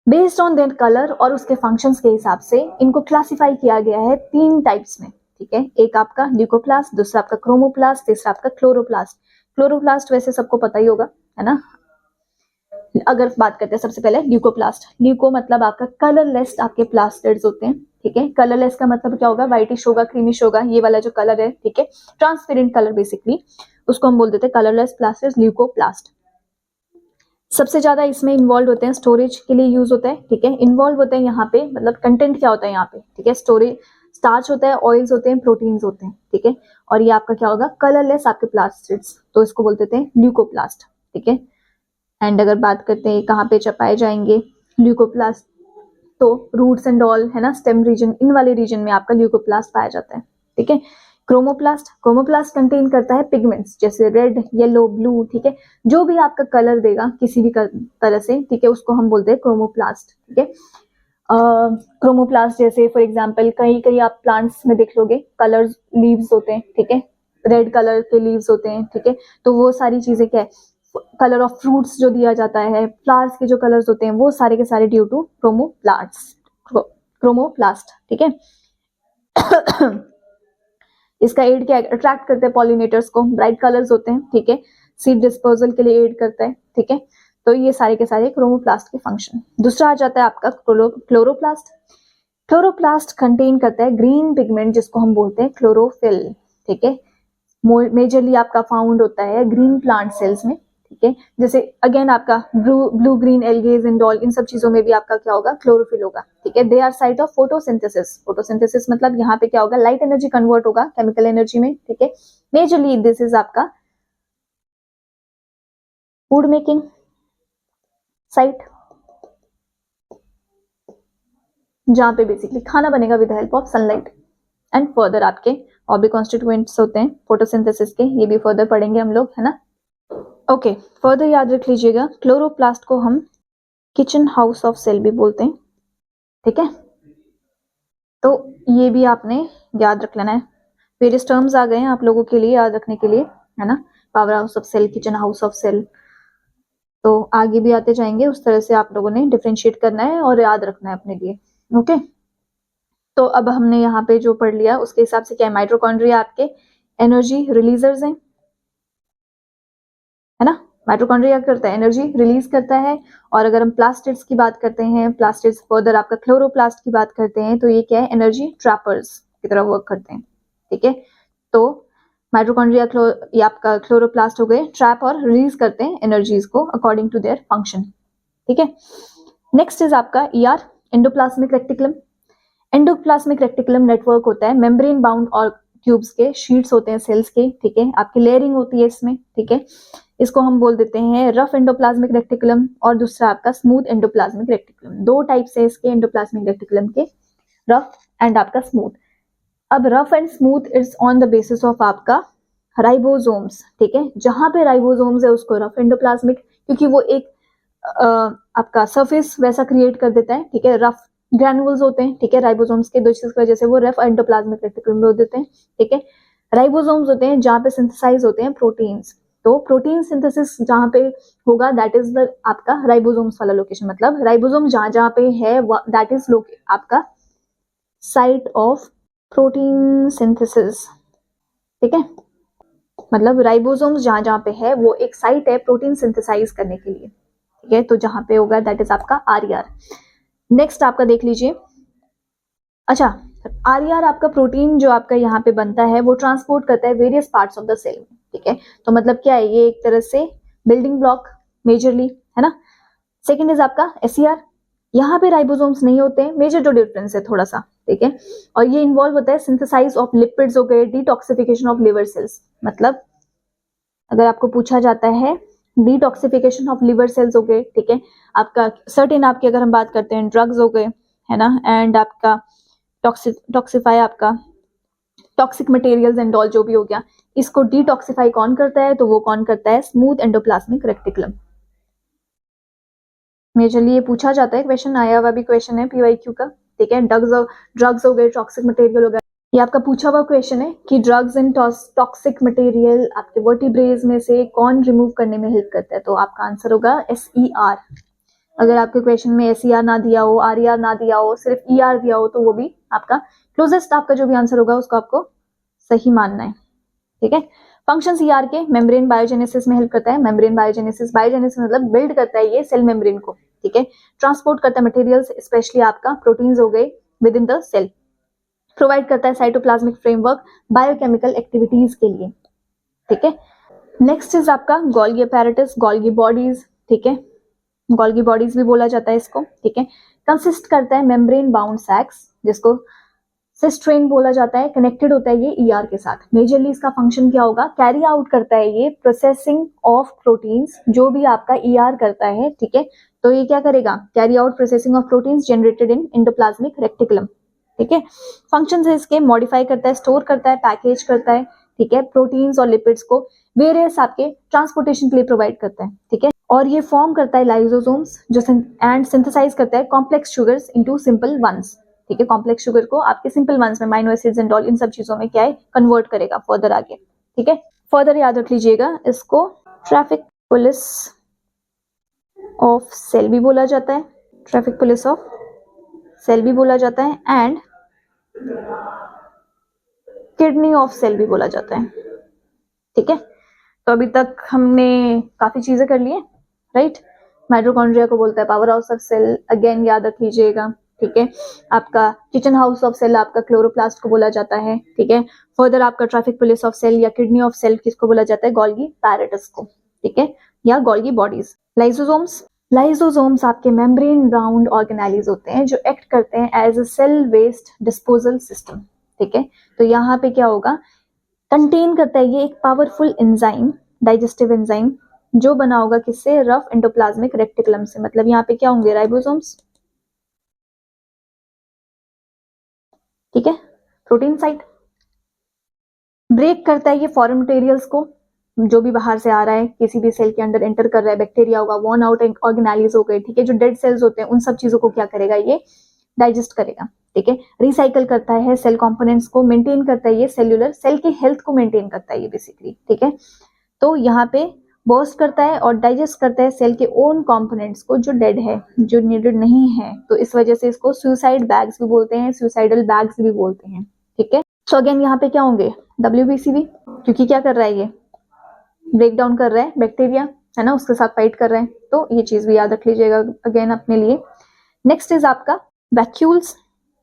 Speaker 1: Based on their colour और उसके फंक्शंस के हिसाब से इनको क्लासिफाई किया गया है 3 टाइप्स में, ठीक है, एक आपका ल्यूकोप्लास्ट, दूसरा आपका क्रोमोप्लास्ट, तीसरा आपका क्लोरोप्लास्ट। क्लोरोप्लास्ट वैसे सबको पता ही होगा, है ना। अगर बात करते हैं सबसे पहले ल्यूकोप्लास्ट, ल्यूको मतलब आपका कलरलेस आपके प्लास्टिड्स होते हैं, ठीक है, कलरलेस का मतलब क्या होगा, व्हाइटिश होगा, क्रीमिश होगा, ये वाला जो कलर है, ठीक है, ट्रांसपेरेंट कलर बेसिकली, उसको हम बोल देते हैं कलरलेस प्लास्टिड्स, ल्यूकोप्लास्ट। सबसे ज्यादा इसमें इन्वॉल्व होते हैं, स्टोरेज के लिए यूज होता है, ठीक है, इन्वॉल्व होते हैं यहाँ पे, मतलब कंटेंट क्या होता है यहाँ पे, ठीक है, स्टोरेज, स्टार्च होता है, ऑयल्स होते हैं, प्रोटीन्स होते हैं, ठीक है, और ये आपका क्या होगा, कलरलेस आपके प्लास्टिड्स, तो इसको बोलते थे ल्यूकोप्लास्ट, ठीक है। एंड अगर बात करते हैं कहाँ पे पाए जाएंगे ल्यूकोप्लास्ट, तो रूट्स एंड ऑल, है ना, स्टेम रीजन, इन वाले रीजन में आपका ल्यूकोप्लास्ट पाया जाता है, ठीक है। क्रोमोप्लास्ट, क्रोमोप्लास्ट कंटेन करता है पिगमेंट्स जैसे रेड, येलो, ब्लू, ठीक है, जो भी आपका कलर देगा किसी भी तरह से, ठीक है, उसको हम बोलते हैं क्रोमोप्लास्ट, ठीक है। क्रोमोप्लास्ट जैसे फॉर एग्जांपल कहीं कहीं आप प्लांट्स में देख लोगे कलर्स लीव्स होते हैं, ठीक है, रेड कलर के लीव्स होते हैं, ठीक है, तो वो सारी चीजें क्या है, कलर ऑफ फ्रूट्स जो दिया जाता है, फ्लावर्स के जो कलर्स होते हैं, वो सारे के सारे ड्यू टू क्रोमोप्लास्ट, ठीक है। इसका एड क्या अट्रैक्ट करते हैं पॉलिनेटर्स को, ब्राइट कलर्स होते हैं, ठीक है, सीड डिस्पोजल के लिए एड करता है, ठीक है, तो ये सारे के सारे क्रोमोप्लास्ट के फंक्शन। दूसरा आ जाता है आपका क्लोरोप्लास्ट। क्लोरोप्लास्ट कंटेन करता है ग्रीन पिगमेंट जिसको हम बोलते हैं क्लोरोफिल, ठीक है, मेजरली आपका फाउंड होता है ग्रीन प्लांट सेल्स में, ठीक है, जैसे अगेन आपका ब्लू ग्रीन एल्गेज एंड ऑल, इन सब चीजों में भी आपका क्या होगा, क्लोरोफिल होगा, ठीक है। They are site of photosynthesis, photosynthesis मतलब यहाँ पे क्या होगा, लाइट एनर्जी कन्वर्ट होगा केमिकल एनर्जी में, ठीक है। मेजरली दिस इज आपका फूड मेकिंग साइट, जहां पे बेसिकली खाना बनेगा with help of sunlight, and further आपके और भी कॉन्स्टिट्यूएंट्स होते हैं फोटोसिंथेसिस के, ये भी फर्दर पढ़ेंगे हम लोग, है ना। ओके, फर्दर याद रख लीजिएगा क्लोरोप्लास्ट को हम किचन हाउस ऑफ सेल भी बोलते हैं, ठीक है, तो ये भी आपने याद रख लेना है। वेरियस टर्म्स आ गए हैं आप लोगों के लिए याद रखने के लिए, है ना, power house of cell, kitchen house of cell, तो आगे भी आते जाएंगे, उस तरह से आप लोगों ने डिफरेंशिएट करना है और याद रखना है अपने लिए, ओके। तो अब हमने यहाँ पे जो पढ़ लिया उसके हिसाब से क्या है, माइटोकॉन्ड्रिया आपके एनर्जी रिलीजर्स हैं, है ना, माइटोकॉन्ड्रिया करता है एनर्जी रिलीज करता है, और अगर हम प्लास्टिड्स की बात करते हैं, प्लास्टिड्स फर्दर आपका क्लोरोप्लास्ट की बात करते हैं, तो ये क्या है, एनर्जी ट्रैपर्स की तरह वर्क करते हैं, ठीक है। तो माइटोकॉन्ड्रिया ये आपका क्लोरोप्लास्ट हो गए, ट्रैप और रिलीज करते हैं एनर्जीज को अकॉर्डिंग टू देयर फंक्शन, ठीक है। नेक्स्ट इज आपका ER, endoplasmic reticulum. Endoplasmic reticulum network होता है मेम्ब्रेन बाउंड और ट्यूब्स के, शीट्स होते हैं सेल्स के, ठीक है, आपकी लेयरिंग होती है इसमें, ठीक है, इसको हम बोल देते हैं रफ एंडोप्लाज्मिक रेक्टिकुलम, और दूसरा आपका स्मूथ एंडोप्लाज्मिक रेक्टिकुलम। दो टाइप से इसके एंडोप्लाज्मिक रेक्टिकुलम के, रफ एंड आपका स्मूथ। अब rough and smooth it's on the basis of आपका राइबोसोम्स, ठीक है, जहां पे राइबोसोम्स है उसको रफ एंडोप्लाज्मिक, क्योंकि वो एक आपका सरफेस वैसा क्रिएट कर देता है, ठीक है, रफ ग्रैनुल्स होते हैं, ठीक है, राइबोसोम्स के जिसकी वजह से वो रफ एंडोप्लाज्मिक रेटिकुलम में हो देते हैं, ठीक है। राइबोसोम्स होते हैं जहां पे सिंथेसाइज होते हैं प्रोटीन्स, तो प्रोटीन सिंथेसिस जहां पे होगा दैट इज द आपका राइबोसोम्स वाला लोकेशन, मतलब राइबोसोम जहां जहां पे है दैट इज आपका साइट ऑफ प्रोटीन सिंथेसिस, ठीक है, मतलब राइबोसोम्स जहां जहां पे है वो एक साइट है प्रोटीन सिंथेसाइज करने के लिए, ठीक है, तो जहां पे होगा दैट इज आपका आरईआर। नेक्स्ट आपका देख लीजिए, अच्छा, आरईआर आपका प्रोटीन जो आपका यहाँ पे बनता है वो ट्रांसपोर्ट करता है various parts of the cell में, ठीक है, तो मतलब क्या है, ये एक तरह से बिल्डिंग ब्लॉक मेजरली है ना। सेकंड इज आपका एसईआर, यहाँ पे राइबोसोम्स नहीं होते हैं, मेजर जो डिफरेंस है थोड़ा सा, ठीक है, और ये इन्वॉल्व होता है सिंथेसाइज ऑफ लिपिड्स हो गए, डिटॉक्सिफिकेशन ऑफ लिवर सेल्स, मतलब अगर आपको पूछा जाता है डिटॉक्सिफिकेशन ऑफ लिवर सेल्स हो गए, ठीक है, आपका सर्टेन आपकी अगर हम बात करते हैं ड्रग्स हो गए, है ना, एंड आपका टॉक्सिफाई आपका टॉक्सिक मटेरियल्स एंड ऑल जो भी हो गया, इसको डिटॉक्सिफाई कौन करता है, तो वो कौन करता है, स्मूथ एंडोप्लाज्मिक रेक्टिकुलम। मेजरली ये पूछा जाता है, क्वेश्चन आया हुआ भी क्वेश्चन है पीवाईक्यू का, ठीक है, ड्रग्स हो गए, टॉक्सिक मटेरियल हो गया, ये आपका पूछा हुआ क्वेश्चन है कि ड्रग्स एंड टॉक्सिक मटेरियल आपके वर्टिब्रेज में से कौन रिमूव करने में हेल्प करता है, तो आपका आंसर होगा एसईआर। अगर आपके क्वेश्चन में एसईआर ना दिया हो, आरईआर ना दिया हो, सिर्फ ईआर दिया हो, तो वो भी आपका क्लोजेस्ट आपका जो भी आंसर होगा उसको आपको सही मानना है, ठीक है। फंक्शन ईआर के मेम्ब्रेन बायोजेनेसिस में हेल्प करता है, मेम्ब्रेन बायोजेनेसिस मतलब बिल्ड करता है ये सेल मेम्ब्रेन को, ठीक है, ट्रांसपोर्ट करता है मटेरियल्स स्पेशली आपका प्रोटीन्स हो गए within the cell, provide करता है साइटोप्लाज्मिक फ्रेमवर्क बायोकेमिकल एक्टिविटीज के लिए, ठीक है। नेक्स्ट इज आपका गोल्गी अपैरेटस, गोल्गी बॉडीज, ठीक है, गोल्गी बॉडीज भी बोला जाता है इसको, ठीक है, कंसिस्ट करता है मेम्ब्रेन बाउंड सैक्स जिसको सिस्ट्रेन बोला जाता है, कनेक्टेड होता है ये ईआर के साथ। मेजरली इसका फंक्शन क्या होगा, कैरी आउट करता है ये प्रोसेसिंग ऑफ प्रोटीन्स, जो भी आपका ईआर करता है, ठीक है, तो ये क्या करेगा, carry out processing of proteins generated in endoplasmic reticulum, ठीक है। फंक्शन है इसके, मॉडिफाई करता है, स्टोर करता है, पैकेज करता है, ठीक है, प्रोटीन्स और लिपिड्स को वेरियस आपके ट्रांसपोर्टेशन के लिए प्रोवाइड करता है, ठीक है, और ये फॉर्म करता है लाइसोसोम्स जो एंड सिंथेसाइज करता है complex sugars into simple ones, ठीक है, कॉम्प्लेक्स शुगर को आपके सिंपल वंस में अमीनो एसिड्स एंड ऑल इन सब चीजों में क्या है कन्वर्ट करेगा फर्दर आगे, ठीक है। फर्दर याद रख लीजिएगा इसको ट्रैफिक पुलिस ऑफ सेल भी बोला जाता है, ट्रैफिक पुलिस ऑफ सेल भी बोला जाता है, एंड किडनी ऑफ सेल भी बोला जाता है, ठीक है। तो अभी तक हमने काफी चीजें कर ली है, राइट। माइटोकॉन्ड्रिया को बोलता है power house of cell, again याद रख लीजिएगा, ठीक है। आपका किचन हाउस ऑफ सेल आपका क्लोरोप्लास्ट को बोला जाता है, ठीक है। फर्दर आपका ट्रैफिक पुलिस ऑफ सेल या किडनी ऑफ सेल किसको बोला जाता है, गोल्गी पैरेटस को, ठीक है, या गोल्गी बॉडीज। लाइसोसोम्स आपके मेम्ब्रेन बाउंड ऑर्गेनेलीज होते हैं जो एक्ट करते हैं as a cell waste disposal system, ठीक है। तो यहाँ पे क्या होगा, कंटेन करता है ये एक पावरफुल एंजाइम, डाइजेस्टिव एंजाइम, जो बना होगा किससे, रफ एंडोप्लाज्मिक रेक्टिकुलम से, मतलब यहाँ पे क्या होंगे, राइबोसोम्स, ठीक है, प्रोटीन साइट। ब्रेक करता है ये फॉरेन मटेरियल्स को, जो भी बाहर से आ रहा है किसी भी सेल के अंदर एंटर कर रहा है, बैक्टीरिया होगा, वॉर्न आउट ऑर्गेनेलीज हो गए, ठीक है, जो डेड सेल्स होते हैं उन सब चीजों को क्या करेगा, ये डाइजेस्ट करेगा, ठीक है। रिसाइकल करता है सेल कंपोनेंट्स को, मेंटेन करता है ये सेल्यूलर सेल की हेल्थ को मेंटेन करता है ये बेसिकली, ठीक है। तो यहाँ पे बर्स्ट करता है और डाइजेस्ट करता है सेल के ओन कंपोनेंट्स को जो डेड है, जो नीडेड नहीं है, तो इस वजह से इसको सुसाइड बैग्स भी बोलते हैं, सुसाइडल बैग्स भी बोलते हैं, ठीक है। सो अगेन यहाँ पे क्या होंगे, WBC भी, क्योंकि क्या कर रहा है ये, ब्रेक डाउन कर रहा है बैक्टीरिया, है ना, उसके साथ फाइट कर रहे हैं, तो ये चीज भी याद रख लीजिएगा अगेन अपने लिए। नेक्स्ट इज आपका वैक्यूल्स,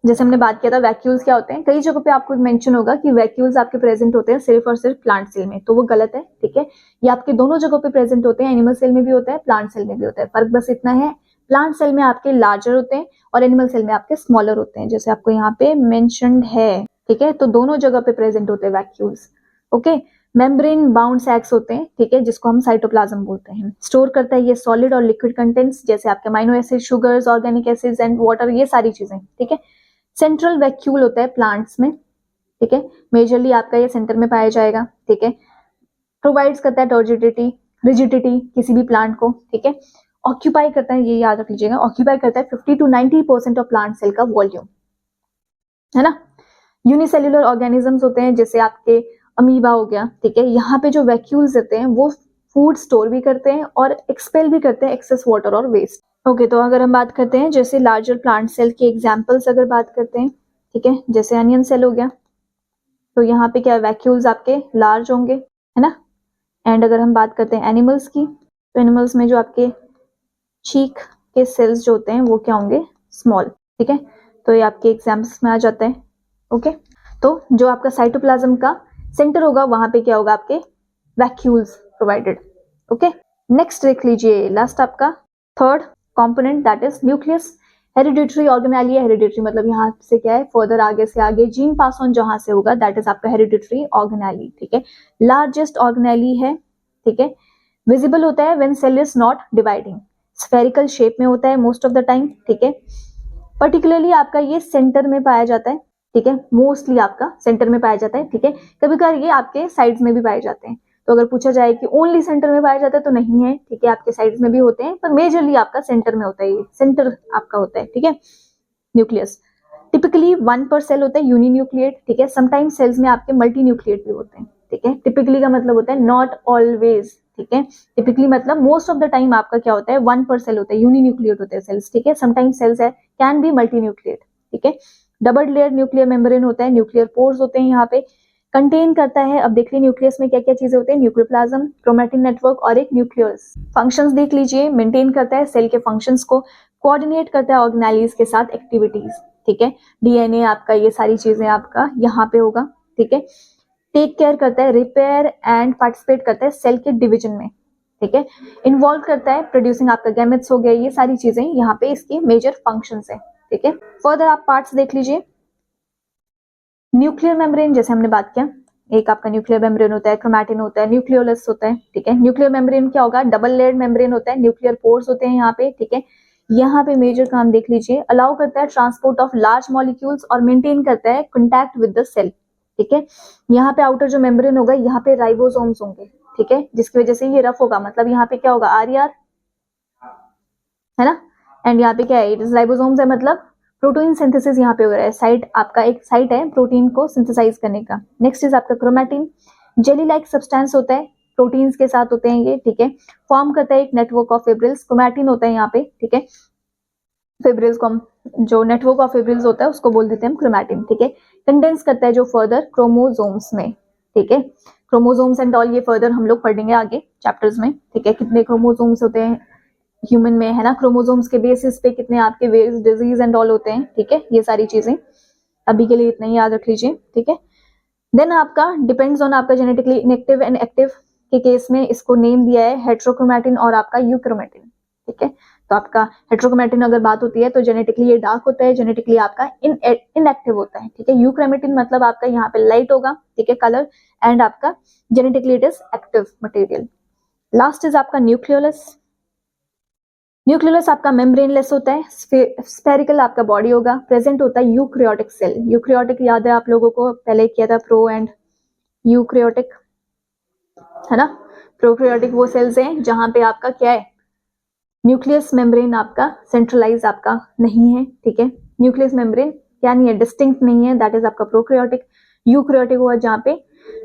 Speaker 1: जैसे हमने बात किया था वैक्यूल्स क्या होते हैं, कई जगहों पे आपको मेंशन होगा कि वैक्यूल्स आपके प्रेजेंट होते हैं सिर्फ और सिर्फ प्लांट सेल में, तो वो गलत है, ठीक है। ये आपके दोनों जगहों पे प्रेजेंट होते हैं, एनिमल सेल में भी होता है, प्लांट सेल में भी होता है, फर्क बस इतना है, प्लांट सेल में आपके लार्जर होते हैं और एनिमल सेल में आपके स्मॉलर होते हैं, जैसे आपको यहाँ पे मेंशन्ड है, ठीक है। तो दोनों जगह पे प्रेजेंट होते हैं वैक्यूल्स, ओके। मेम्ब्रेन बाउंड सैक्स होते हैं, ठीक है, जिसको हम साइटोप्लाज्म बोलते हैं। स्टोर करता है ये सॉलिड और लिक्विड कंटेंट्स, जैसे आपके amino acid, sugars, organic acids and water, ये सारी चीजें, ठीक है। सेंट्रल वैक्यूल होता है प्लांट्स में, ठीक है, मेजरली आपका ये सेंटर में पाया जाएगा, ठीक है। प्रोवाइड्स करता है टर्जिडिटी, रिजिडिटी किसी भी प्लांट को, ठीक है। ऑक्यूपाई करता है, ये याद रख लीजिएगा, ऑक्यूपाई करता है 50 to 90% ऑफ प्लांट सेल का वॉल्यूम, है ना। यूनिसेल्युलर ऑर्गेनिजम्स होते हैं जैसे आपके अमीबा हो गया, ठीक है। यहाँ पे जो वैक्यूल्स रहते हैं वो फूड स्टोर भी करते हैं और एक्सपेल भी करते हैं एक्सेस वाटर और वेस्ट। ओके, तो अगर हम बात करते हैं जैसे लार्जर प्लांट सेल की एग्जांपल्स अगर बात करते हैं, ठीक है, जैसे अनियन सेल हो गया, तो यहाँ पे क्या वैक्यूल्स आपके लार्ज होंगे, है ना। एंड अगर हम बात करते हैं एनिमल्स की, तो एनिमल्स में जो आपके चीक के सेल्स जो होते हैं वो क्या होंगे, स्मॉल, ठीक है। तो ये आपके एग्जाम्पल्स में आ जाता है। ओके, तो जो आपका साइटोप्लाज्म का सेंटर होगा वहां पे क्या होगा, आपके वैक्यूल्स प्रोवाइडेड। ओके, नेक्स्ट देख लीजिए, लास्ट आपका third component that is nucleus. Hereditary organelle है, हेरिडिटरी मतलब यहाँ से क्या है, फर्दर आगे से आगे जीन पास ऑन जहां से होगा दैट इज आपका हेरिडिटरी ऑर्गेनेली, ठीक है। लार्जेस्ट ऑर्गेनेली है, ठीक है। विजिबल होता है when cell is not dividing, spherical shape में होता है मोस्ट ऑफ द टाइम, ठीक है। पर्टिकुलरली आपका ये सेंटर में पाया जाता है, ठीक है, मोस्टली आपका सेंटर में पाया जाता है, ठीक है। कभी कभार ये आपके साइड्स में भी पाए जाते हैं, तो अगर पूछा जाए कि ओनली सेंटर में पाया जाता है तो नहीं है, ठीक है, आपके साइड्स में भी होते हैं, पर मेजरली आपका सेंटर में होता है, ये सेंटर आपका होता है, ठीक है। न्यूक्लियस टिपिकली 1 पर सेल होता है, यूनिन्यूक्लिएट, ठीक है। समटाइम्स सेल्स में आपके मल्टी न्यूक्लिएट भी होते हैं, ठीक है। टिपिकली का मतलब होता है नॉट ऑलवेज, ठीक है। टिपिकली मतलब मोस्ट ऑफ द टाइम आपका क्या होता है, 1 पर सेल होता है, यूनिन्यूक्लिएट होते हैं सेल्स, ठीक है। समटाइम्स सेल्स है कैन बी मल्टी न्यूक्लिएट, ठीक है। डबल लेयर न्यूक्लियर मेम्ब्रेन होता है, न्यूक्लियर पोर्स होते हैं यहाँ पे, कंटेन करता है। अब देख लीजिए न्यूक्लियस में क्या क्या चीजें होते हैं, न्यूक्लियोप्लाज्म, क्रोमैटिन नेटवर्क और एक न्यूक्लियस। फंक्शंस देख लीजिए, मेंटेन करता है सेल के फंक्शंस को, कोऑर्डिनेट करता है ऑर्गेनेलीज के साथ एक्टिविटीज, ठीक है। डीएनए आपका, ये सारी चीजें आपका यहाँ पे होगा, ठीक है। टेक केयर करता है, रिपेयर एंड पार्टिसिपेट करता है सेल के डिवीजन में, ठीक है। इन्वॉल्व करता है प्रोड्यूसिंग आपका गैमेट्स हो गया, ये सारी चीजें यहाँ पे इसकी मेजर फंक्शंस है, ठीक है। फर्दर आप पार्ट्स देख लीजिए, न्यूक्लियर मेम्ब्रेन जैसे हमने बात किया, एक आपका न्यूक्लियर मेम्ब्रेन होता है, क्रोमैटिन होता है, न्यूक्लियोलस होता है, ठीक है। न्यूक्लियर मेम्ब्रेन क्या होगा, डबल लेयर्ड मेम्ब्रेन होता है, न्यूक्लियर पोर्स होते हैं यहाँ पे, ठीक है। यहाँ पे मेजर काम देख लीजिए, अलाउ करता है ट्रांसपोर्ट ऑफ लार्ज मॉलिक्यूल्स और मेंटेन करता है कॉन्टैक्ट विद द सेल, ठीक है। यहाँ पे आउटर जो मेम्ब्रेन होगा, यहाँ पे राइबोसोम्स होंगे, ठीक है, जिसकी वजह से ये रफ होगा, मतलब यहाँ पे क्या होगा, आरईआर, है ना। एंड यहाँ पे क्या है, राइबोसोम्स है, मतलब प्रोटीन सिंथेसिस यहाँ पे हो रहा है, साइट आपका एक साइट है प्रोटीन को सिंथेसाइज करने का। नेक्स्ट इज आपका क्रोमैटिन, जेली लाइक सब्सटेंस होता है, प्रोटीन्स के साथ होते हैं ये, ठीक है। फॉर्म करता है एक नेटवर्क ऑफ फिब्रिल्स, क्रोमैटिन होता है यहाँ पे, ठीक है। फिब्रिल्स को हम, जो नेटवर्क ऑफ फिब्रिल्स होता है उसको बोल देते हैं हम क्रोमैटिन, ठीक है। कंडेंस करता है जो फर्दर क्रोमोसोम्स में, ठीक है। क्रोमोसोम्स एंड ऑल ये फर्दर हम लोग पढ़ेंगे आगे चैप्टर्स में, ठीक है। कितने क्रोमोसोम्स होते हैं ह्यूमन में, है ना, क्रोमोसोम्स के बेसिस पे कितने आपके वेरियस डिजीज एंड ऑल होते हैं, ठीक है। ये सारी चीजें अभी के लिए इतना ही याद रख लीजिए, ठीक है। देन आपका डिपेंड्स ऑन आपका जेनेटिकली इनएक्टिव एंड एक्टिव के केस में इसको नेम दिया है हेटेरोक्रोमैटिन और आपका यूक्रोमैटिन, ठीक है। तो आपका हेटेरोक्रोमैटिन अगर बात होती है तो जेनेटिकली ये डार्क होता है, जेनेटिकली आपका इनएक्टिव होता है, ठीक है। यूक्रोमैटिन मतलब आपका यहाँ पे लाइट होगा, ठीक है, कलर, एंड आपका genetically it is active material. Last is आपका न्यूक्लियोलस। न्यूक्लियस आपका मेम्ब्रेनलेस होता है, स्फेरिकल आपका बॉडी होगा, प्रेजेंट होता है यूक्रियोटिक सेल। यूक्रियोटिक याद है आप लोगों को, पहले किया था प्रो एंड यूक्रियोटिक, है ना। प्रोक्रियोटिक वो सेल्स हैं जहां पे आपका क्या है, न्यूक्लियस मेम्ब्रेन आपका सेंट्रलाइज आपका नहीं है, ठीक है। न्यूक्लियस मेम्ब्रेन क्या नहीं है, डिस्टिंक्ट नहीं है, दैट इज आपका प्रोक्रियोटिक। यूक्रियोटिक हुआ जहाँ पे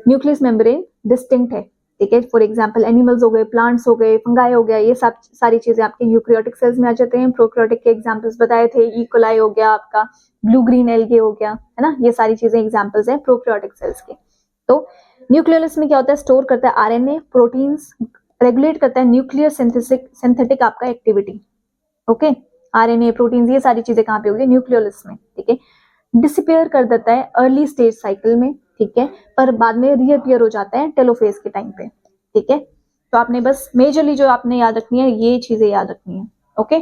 Speaker 1: न्यूक्लियस मेम्ब्रेन डिस्टिंक्ट है, ठीक है। फॉर एग्जाम्पल एनिमल्स हो गए, प्लांट्स हो गए, फंगाई हो गया, ये सब सारी चीजें आपके यूक्रियोटिक सेल्स में आ जाते हैं। प्रोक्रियोटिक के एग्जाम्पल्स बताए थे, इकोलाई हो गया आपका, ब्लू ग्रीन एल्गे हो गया, है ना, ये सारी चीजें एग्जाम्पल्स हैं प्रोक्रियोटिक सेल्स के। तो न्यूक्लियस में क्या होता है, स्टोर करता है आरएनए, प्रोटीन्स, रेगुलेट करता है न्यूक्लियर सिंथेटिक आपका एक्टिविटी, ओके। आरएनए, प्रोटीन्स, ये सारी चीजें कहाँ पे होगी, न्यूक्लियोलस में, ठीक है। डिसअपियर कर देता है अर्ली स्टेज साइकिल में, ठीक है, पर बाद में रीअपियर हो जाता है टेलोफेज के टाइम पे, ठीक है। तो आपने बस मेजरली जो आपने याद रखनी है ये चीजें याद रखनी है, ओके।